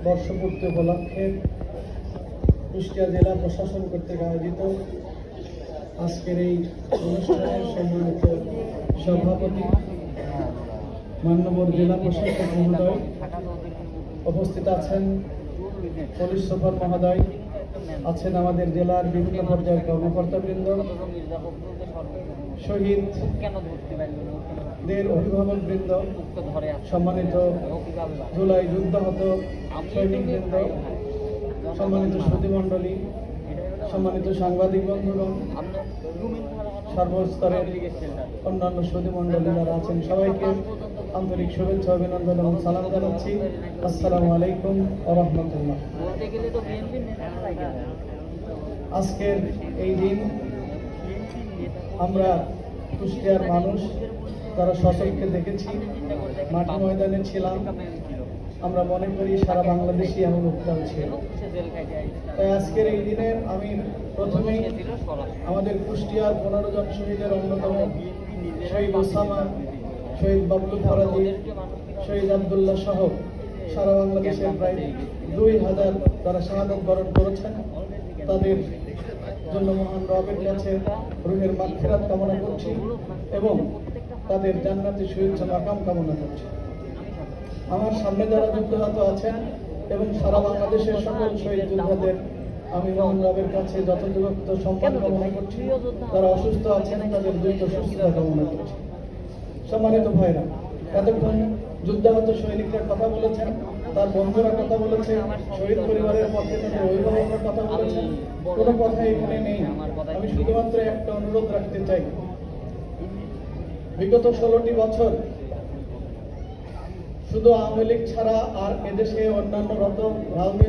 বর্ষপূর্তি উপলক্ষে কুষ্টিয়া জেলা প্রশাসন কর্তৃক আয়োজিত আজকের এই অনুষ্ঠানের সম্মানিত সভাপতি মান্যবর জেলা প্রশাসক মহোদয়, উপস্থিত আছেন পুলিশ সুপার মহোদয়, আছেন আমাদের জেলার বিভিন্ন পর্যায়ের কর্মকর্তাবৃন্দ, শহীদদের অভিভাবকবৃন্দ, সম্মানিত জুলাই যুদ্ধাহত সৈনিকবৃন্দ, সম্মানিত সুধীমণ্ডলী, সম্মানিত সাংবাদিক বন্ধুগণ, সর্বস্তরের অন্যান্য সুধীমণ্ডলী যারা আছেন, সবাইকে আন্তরিক শুভেচ্ছা, অভিনন্দন এবং সালাম জানাচ্ছি। আসসালামু আলাইকুম ওয়া রাহমাতুল্লাহ। আজকের এই দিন আমরা কুষ্টিয়ার মানুষ যারা সচক্ষে দেখেছি, মাঠে ময়দানে ছিলাম, আমরা মনে করি সারা বাংলাদেশি এমন উত্তাল ছিল। তাই আজকের এই দিনের আমি প্রথমেই আমাদের কুষ্টিয়ার 15 জন শহীদের অন্যতম শহীদ ওসামা, শহীদ বাবলু ফরাজি, শহীদ আবদুল্লাহ সহ সারা বাংলাদেশের প্রায় 2000 যারা শাহাদত বরণ করেছেন, তাদের জন্য মহান রবের কাছে রুহের মাগফিরাত কামনা করছি এবং তাদের জান্নাতে সুউচ্চ মাকাম কামনা করছি। আমার সামনে যারা যুদ্ধাহত আছেন এবং সারা বাংলাদেশের সকল শহীদ যোদ্ধাদের আমি মহান রবের কাছে যথাযথ সম্মান কামনা করছি। যারা অসুস্থ আছেন তাদের দ্রুত সুস্থতা কামনা করছি। সম্মানিত ভাইরা, এতক্ষণ যুদ্ধাহত সৈনিকরা কথা বলেছেন, তার বন্ধুরা কথা বলেছে, শহীদ পরিবারের পক্ষে তাদের অভিভাবকরা কথা বলেছেন, কোনো কথা এখানে নেই। আমি শুধুমাত্র একটা অনুরোধ রাখতে চাই, বিগত 16টি বছর শুধু আওয়ামী লীগ ছাড়া আর এদেশে অন্যান্য রাজনীতি